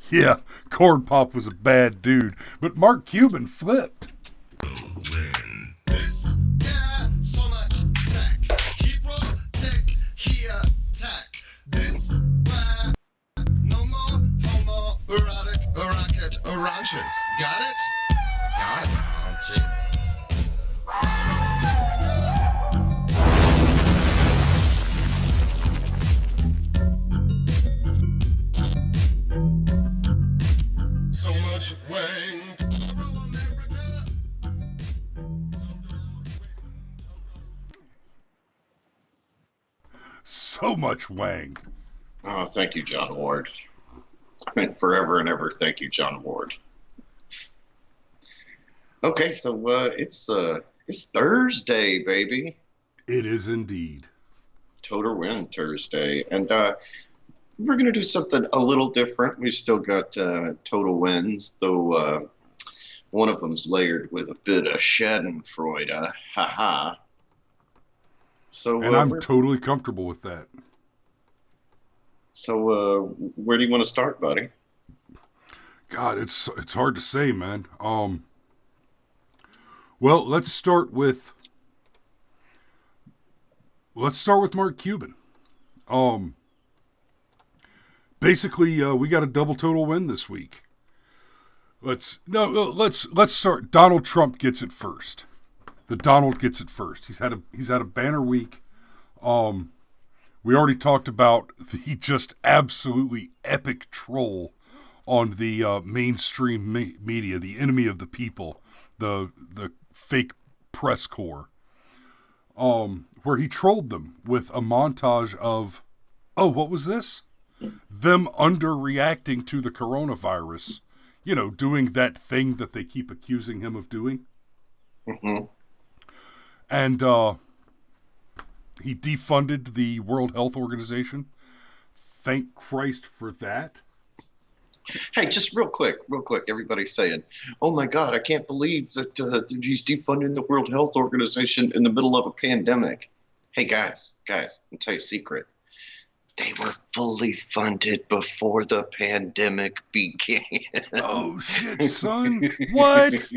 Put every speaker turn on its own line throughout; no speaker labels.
Yeah, Corn Pop was a bad dude, but Mark Cuban flipped.
Win. This guy so much tech. Hero tech, he attack. This why no more homo erotic rocket ranches. Got it? Got it. Oh, jeez. So much wang.
So much Wang.
Oh, thank you, John Ward. I mean, forever and ever, thank you, John Ward. Okay, so it's Thursday, baby.
It is indeed.
Total Win Thursday, and we're gonna do something a little different. We've still got total wins, though one of them's layered with a bit of Schadenfreude. Haha. So
And I'm totally comfortable with that.
Where do you want to start, buddy?
God, it's hard to say, man. Well, let's start with Mark Cuban. Um, Basically, we got a double total win this week. Let's start. Donald Trump gets it first. The Donald gets it first. He's had a banner week. We already talked about the just absolutely epic troll on the mainstream media, the enemy of the people, the fake press corps, where he trolled them with a montage of, oh, what was this? Them underreacting to the coronavirus, doing that thing that they keep accusing him of doing.
Mm-hmm.
And he defunded the World Health Organization. Thank Christ for that.
Hey, just real quick, everybody's saying, oh my God, I can't believe that he's defunding the World Health Organization in the middle of a pandemic. Hey, guys, I'll tell you a secret. They were fully funded before the pandemic began.
Oh, shit, son. What?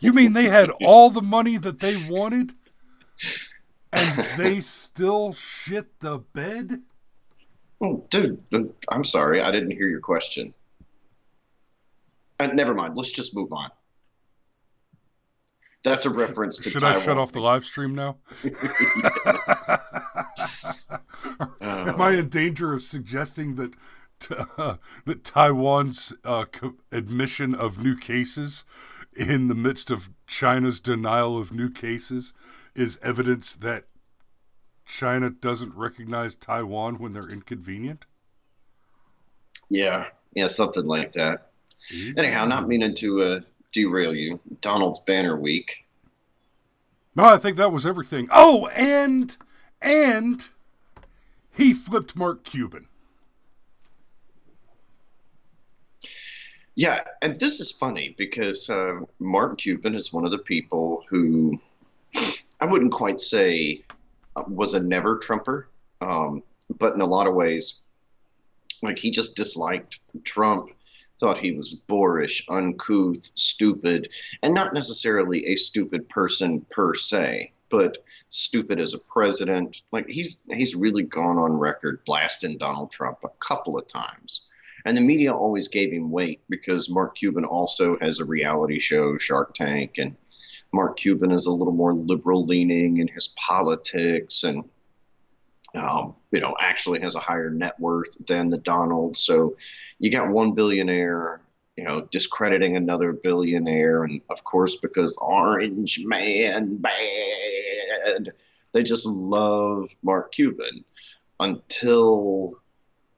You mean they had all the money that they wanted? And they still shit the bed?
Oh, dude, I'm sorry. I didn't hear your question. Never mind. Let's just move on. That's a reference to
Should
Taiwan.
I shut off the live stream now? Am I in danger of suggesting that Taiwan's admission of new cases in the midst of China's denial of new cases is evidence that China doesn't recognize Taiwan when they're inconvenient?
Yeah, something like that. Anyhow, not meaning to derail you. Donald's Banner Week.
No, I think that was everything. Oh, and he flipped Mark Cuban.
Yeah, and this is funny because Mark Cuban is one of the people who I wouldn't quite say was a never Trumper, but in a lot of ways, like he just disliked Trump, thought he was boorish, uncouth, stupid, and not necessarily a stupid person per se, but stupid as a president. Like he's really gone on record blasting Donald Trump a couple of times. And the media always gave him weight because Mark Cuban also has a reality show, Shark Tank, and Mark Cuban is a little more liberal leaning in his politics and actually has a higher net worth than the Donald. So you got one billionaire, discrediting another billionaire. And of course, because Orange Man bad, they just love Mark Cuban until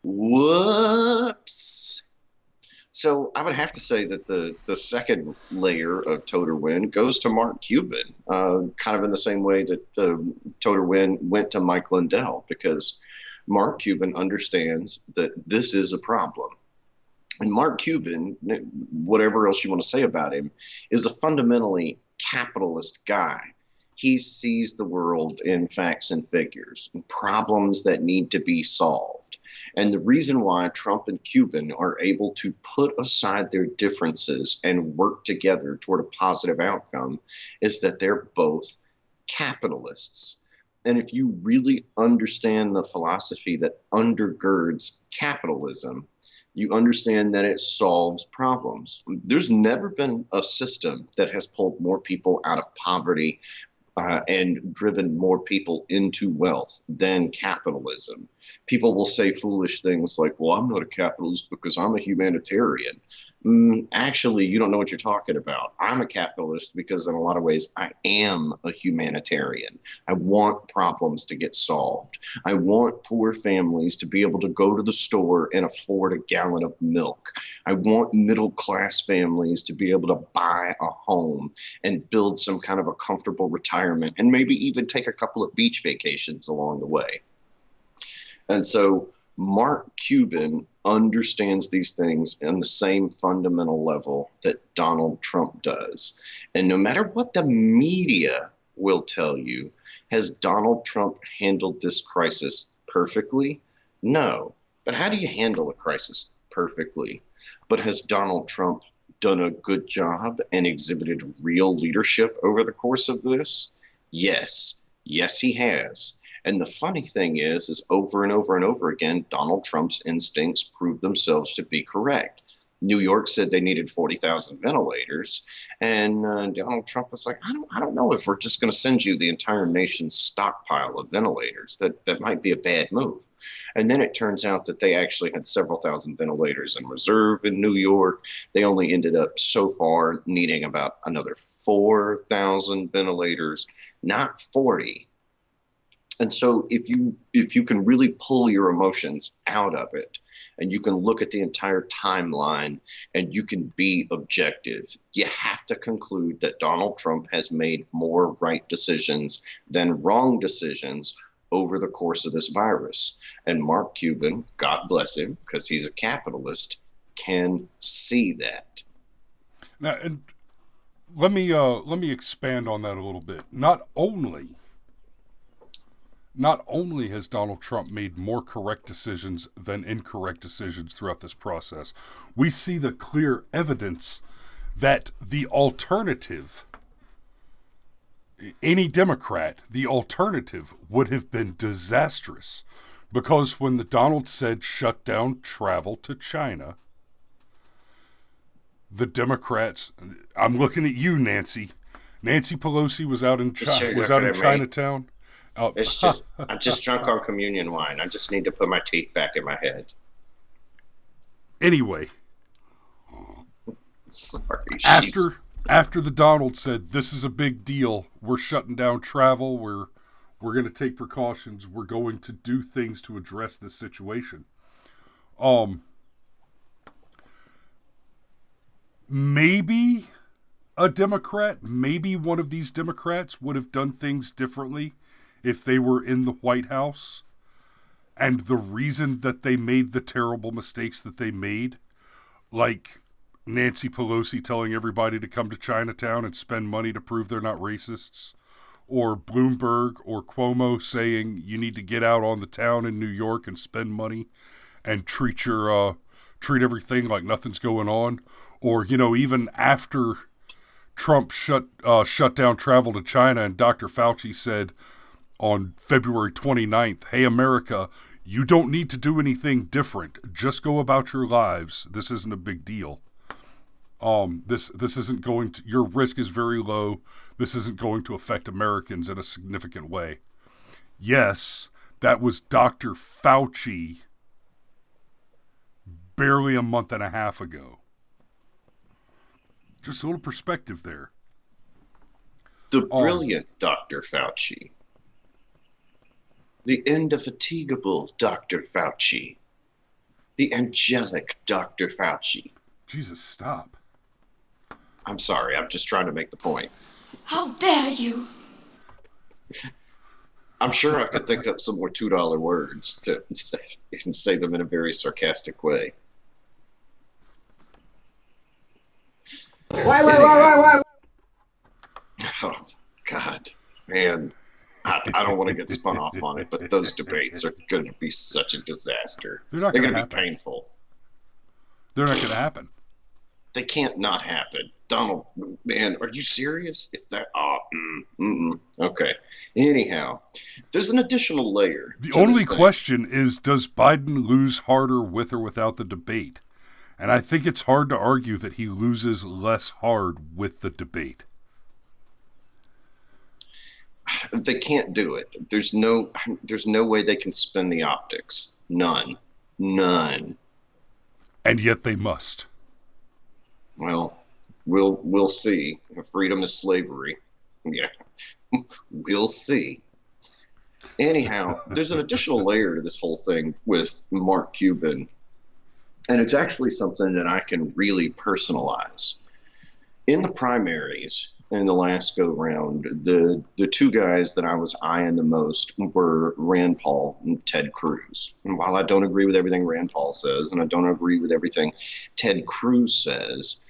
whoops. So I would have to say that the second layer of Totar Win goes to Mark Cuban, kind of in the same way that Totar Win went to Mike Lindell, because Mark Cuban understands that this is a problem. And Mark Cuban, whatever else you want to say about him, is a fundamentally capitalist guy. He sees the world in facts and figures, problems that need to be solved. And the reason why Trump and Cuban are able to put aside their differences and work together toward a positive outcome is that they're both capitalists. And if you really understand the philosophy that undergirds capitalism, you understand that it solves problems. There's never been a system that has pulled more people out of poverty and driven more people into wealth than capitalism. People will say foolish things like, well, I'm not a capitalist because I'm a humanitarian. Actually, you don't know what you're talking about. I'm a capitalist because, in a lot of ways, I am a humanitarian. I want problems to get solved. I want poor families to be able to go to the store and afford a gallon of milk. I want middle class families to be able to buy a home and build some kind of a comfortable retirement and maybe even take a couple of beach vacations along the way. And so Mark Cuban understands these things on the same fundamental level that Donald Trump does. And no matter what the media will tell you, has Donald Trump handled this crisis perfectly? No. But how do you handle a crisis perfectly? But has Donald Trump done a good job and exhibited real leadership over the course of this? Yes. Yes, he has. And the funny thing is over and over and over again, Donald Trump's instincts proved themselves to be correct. New York said they needed 40,000 ventilators, and Donald Trump was like, I don't know if we're just going to send you the entire nation's stockpile of ventilators. That might be a bad move. And then it turns out that they actually had several thousand ventilators in reserve in New York. They only ended up so far needing about another 4,000 ventilators, not 40. And so if you can really pull your emotions out of it and you can look at the entire timeline and you can be objective, you have to conclude that Donald Trump has made more right decisions than wrong decisions over the course of this virus. And Mark Cuban, God bless him, because he's a capitalist, can see that.
Now, and let me expand on that a little bit. Not only has Donald Trump made more correct decisions than incorrect decisions throughout this process, we see the clear evidence that the alternative, any Democrat, the alternative would have been disastrous. Because when the Donald said shut down travel to China, the Democrats, I'm looking at you, Nancy. Nancy Pelosi was out in Chinatown.
It's just I'm just drunk on communion wine. I just need to put my teeth back in my head.
Anyway,
Sorry.
after the Donald said this is a big deal, we're shutting down travel, we're going to take precautions, we're going to do things to address this situation. Maybe a Democrat, maybe one of these Democrats would have done things differently if they were in the White House, and the reason that they made the terrible mistakes that they made, like Nancy Pelosi telling everybody to come to Chinatown and spend money to prove they're not racists, or Bloomberg or Cuomo saying you need to get out on the town in New York and spend money and treat everything like nothing's going on, or even after Trump shut down travel to China and Dr. Fauci said on February 29th, hey, America, you don't need to do anything different. Just go about your lives. This isn't a big deal. This isn't going to, your risk is very low. This isn't going to affect Americans in a significant way. Yes, that was Dr. Fauci barely a month and a half ago. Just a little perspective there.
The brilliant Dr. Fauci. The indefatigable Dr. Fauci. The angelic Dr. Fauci.
Jesus, stop.
I'm sorry, I'm just trying to make the point.
How dare you?
I'm sure I could think up some more $2 words to say them in a very sarcastic way.
Why?
Oh, God. Man, I don't want to get spun off on it, but those debates are going to be such a disaster.
They're not
They're
going
going
to
to be
happen.
painful.
They're not going to happen.
They can't not happen. Donald, man, are you serious? If that, okay. Anyhow, there's an additional layer
The
to
only
this thing.
question is, does Biden lose harder with or without the debate? And I think it's hard to argue that he loses less hard with the debate.
They can't do it. There's no way they can spin the optics. None.
And yet they must.
Well, we'll see. Freedom is slavery. Yeah, we'll see. Anyhow, there's an additional layer to this whole thing with Mark Cuban, and it's actually something that I can really personalize. In the primaries in the last go round, the two guys that I was eyeing the most were Rand Paul and Ted Cruz. And while I don't agree with everything Rand Paul says, and I don't agree with everything Ted Cruz says,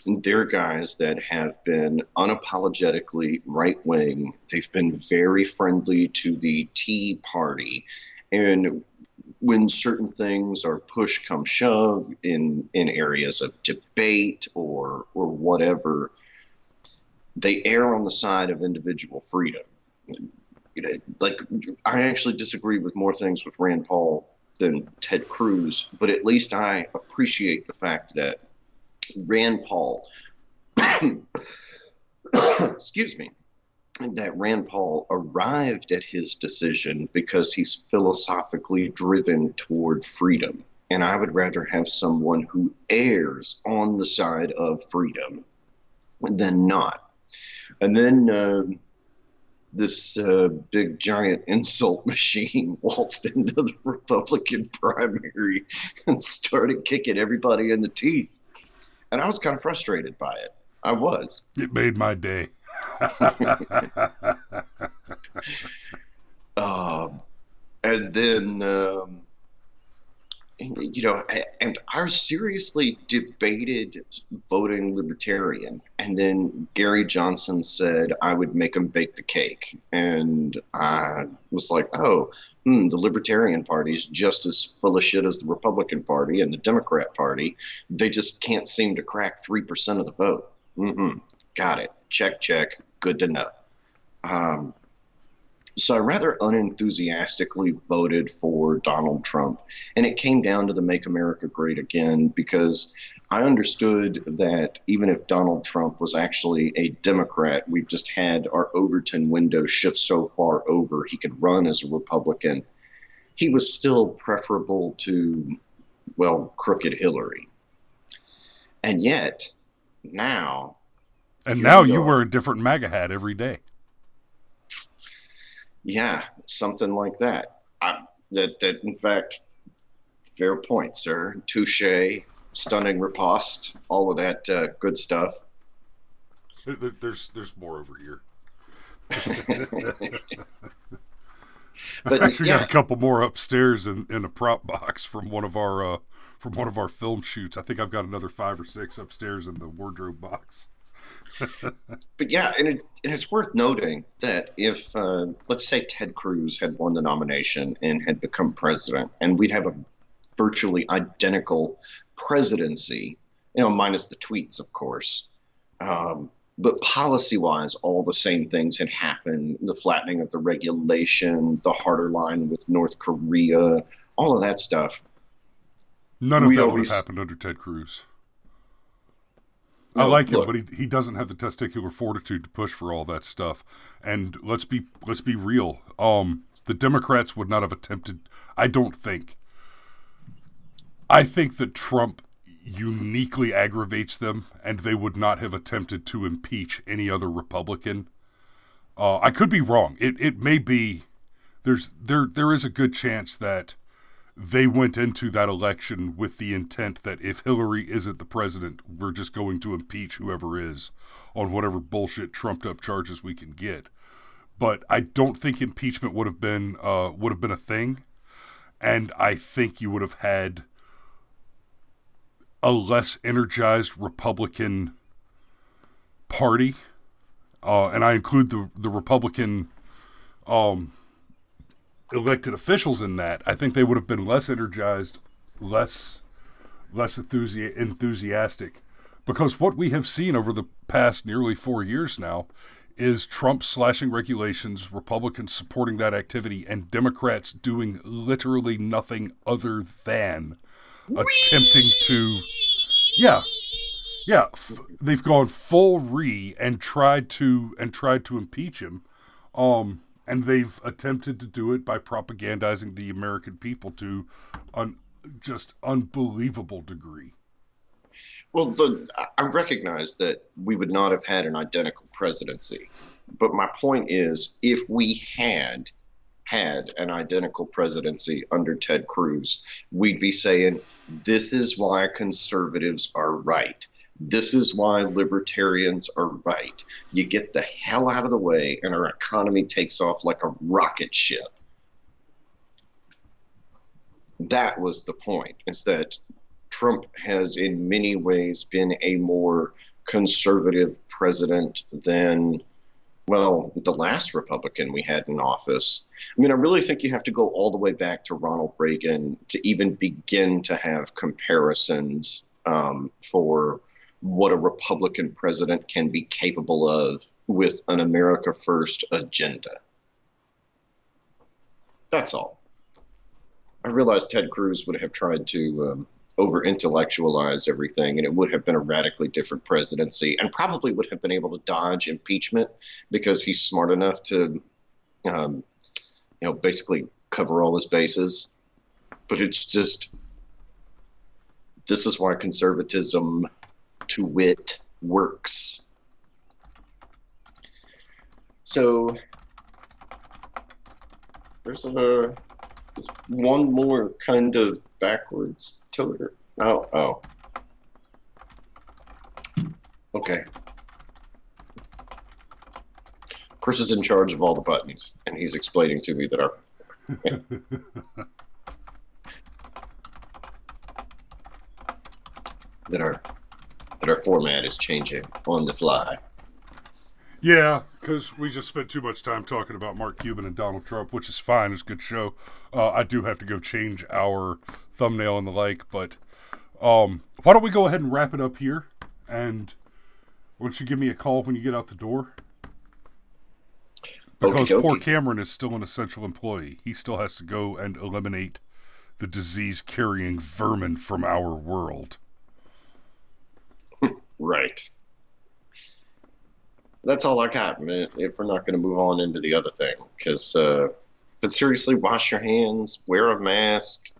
they're guys that have been unapologetically right wing. They've been very friendly to the Tea Party. And when certain things are push come shove in areas of debate or whatever, they err on the side of individual freedom. Like, I actually disagree with more things with Rand Paul than Ted Cruz, but at least I appreciate the fact that Rand Paul, excuse me, that Rand Paul arrived at his decision because he's philosophically driven toward freedom. And I would rather have someone who errs on the side of freedom than not. And then this big giant insult machine waltzed into the Republican primary and started kicking everybody in the teeth. And I was kind of frustrated by it. I was.
It made my day.
And then, and I seriously debated voting libertarian. And then Gary Johnson said I would make him bake the cake. And I was like, the Libertarian Party is just as full of shit as the Republican Party and the Democrat Party. They just can't seem to crack 3% of the vote. Got it. Check. Good to know. So I rather unenthusiastically voted for Donald Trump. And it came down to the Make America Great Again, because I understood that even if Donald Trump was actually a Democrat, we've just had our Overton window shift so far over, he could run as a Republican. He was still preferable to, crooked Hillary. And yet, now...
And now you wear a different MAGA hat every day.
Yeah, something like that. That in fact, fair point, sir. Touche, stunning riposte, all of that good stuff.
There's more over here.
But
I actually got a couple more upstairs in a prop box from one of our film shoots. I think I've got another 5 or 6 upstairs in the wardrobe box.
But yeah, and it's worth noting that if, let's say Ted Cruz had won the nomination and had become president, and we'd have a virtually identical presidency, minus the tweets, of course. But policy-wise, all the same things had happened. The flattening of the regulation, the harder line with North Korea, all of that stuff.
None of that would have happened under Ted Cruz. I like him, but he doesn't have the testicular fortitude to push for all that stuff. And let's be real. The Democrats would not have attempted. I think that Trump uniquely aggravates them, and they would not have attempted to impeach any other Republican. I could be wrong. It may be. There is a good chance that they went into that election with the intent that if Hillary isn't the president, we're just going to impeach whoever is on whatever bullshit trumped up charges we can get. But I don't think impeachment would have been a thing, and I think you would have had a less energized Republican Party. and I include the Republican elected officials in that, I think they would have been less energized, less enthusiastic, because what we have seen over the past nearly 4 years now is Trump slashing regulations, Republicans supporting that activity, and Democrats doing literally nothing other than attempting to, yeah, yeah, they've gone full and tried to impeach him, and they've attempted to do it by propagandizing the American people to an just unbelievable degree.
Well, I recognize that we would not have had an identical presidency. But my point is, if we had an identical presidency under Ted Cruz, we'd be saying, this is why conservatives are right. This is why libertarians are right. You get the hell out of the way, and our economy takes off like a rocket ship. That was the point, is that Trump has in many ways been a more conservative president than, well, the last Republican we had in office. I mean, I really think you have to go all the way back to Ronald Reagan to even begin to have comparisons for what a Republican president can be capable of with an America First agenda. That's all. I realized Ted Cruz would have tried to over-intellectualize everything, and it would have been a radically different presidency, and probably would have been able to dodge impeachment because he's smart enough to, basically cover all his bases. But it's just, this is why conservatism, to wit, works. So there's one more kind of backwards toter. Oh. Okay. Chris is in charge of all the buttons, and he's explaining to me that our format is changing on the fly.
Yeah, because we just spent too much time talking about Mark Cuban and Donald Trump, which is fine. It's a good show. I do have to go change our thumbnail and the like, but why don't we go ahead and wrap it up here? And why don't you give me a call when you get out the door? Because poor Cameron is still an essential employee. He still has to go and eliminate the disease-carrying vermin from our world.
Right. That's all I got, man. If we're not going to move on into the other thing, because but seriously, wash your hands, wear a mask,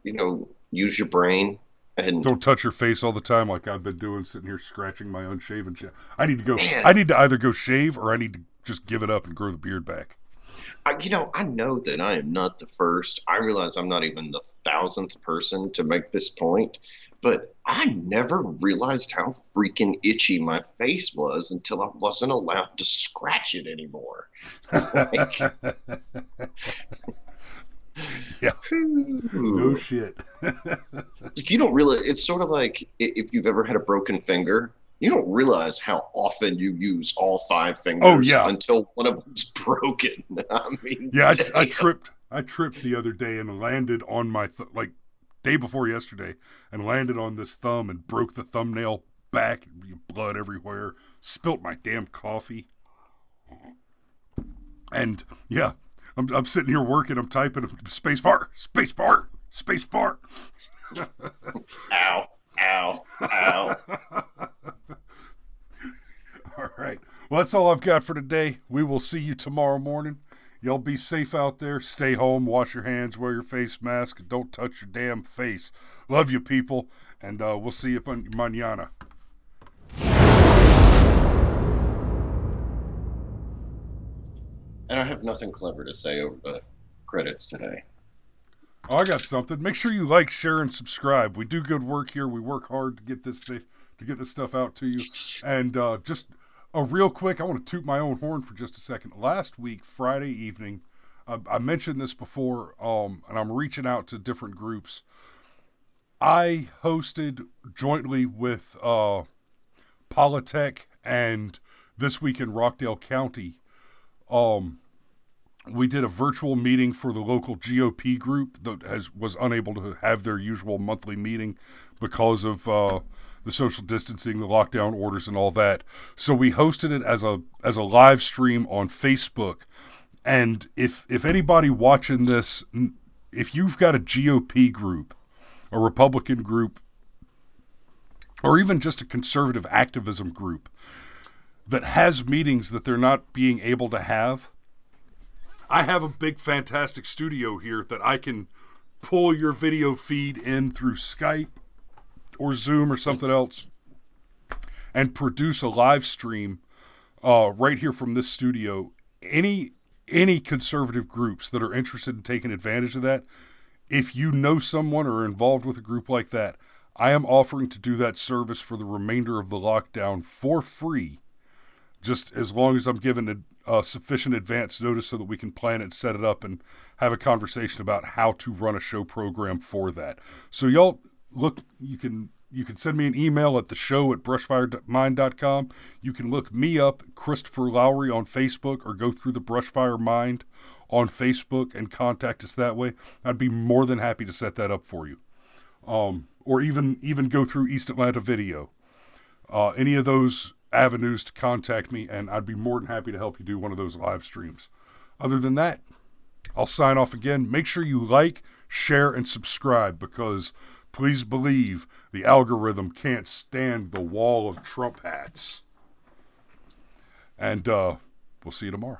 use your brain, and
don't touch your face all the time like I've been doing, sitting here scratching my unshaven shit. I need to go.
Man.
I need to either go shave or I need to just give it up and grow the beard back.
I know that I am not the first. I realize I'm not even the 1,000th person to make this point, but I never realized how freaking itchy my face was until I wasn't allowed to scratch it anymore.
Yeah. No shit.
You don't realize, it's sort of like if you've ever had a broken finger, you don't realize how often you use all 5 fingers until one of them's broken. I mean,
yeah, I tripped the other day and landed on my day before yesterday, and landed on this thumb and broke the thumbnail back, blood everywhere, spilt my damn coffee. And yeah, I'm sitting here working, I'm typing space bar.
Ow.
All right. Well, that's all I've got for today. We will see you tomorrow morning. Y'all be safe out there. Stay home. Wash your hands. Wear your face mask. Don't touch your damn face. Love you, people. And we'll see you mañana.
And I have nothing clever to say over the credits today.
Oh, I got something. Make sure you like, share, and subscribe. We do good work here. We work hard to get this stuff out to you. And just real quick, I want to toot my own horn for just a second. Last week, Friday evening, I mentioned this before, and I'm reaching out to different groups. I hosted jointly with Polytech and this week in Rockdale County, we did a virtual meeting for the local GOP group that was unable to have their usual monthly meeting because of the social distancing, the lockdown orders, and all that. So we hosted it as a live stream on Facebook. And if anybody watching this, if you've got a GOP group, a Republican group, or even just a conservative activism group that has meetings that they're not being able to have, I have a big, fantastic studio here that I can pull your video feed in through Skype or Zoom or something else and produce a live stream right here from this studio. Any conservative groups that are interested in taking advantage of that, if you know someone or are involved with a group like that, I am offering to do that service for the remainder of the lockdown for free, just as long as I'm given sufficient advance notice so that we can plan it, set it up, and have a conversation about how to run a show program for that. So y'all, look, you can send me an email at theshow@brushfiremind.com. You can look me up, Christopher Lowry, on Facebook, or go through the Brushfire Mind on Facebook and contact us that way. I'd be more than happy to set that up for you. Or even go through East Atlanta Video. Any of those avenues to contact me, and I'd be more than happy to help you do one of those live streams. Other than that, I'll sign off again. Make sure you like, share, and subscribe, because please believe the algorithm can't stand the wall of Trump hats. And we'll see you tomorrow.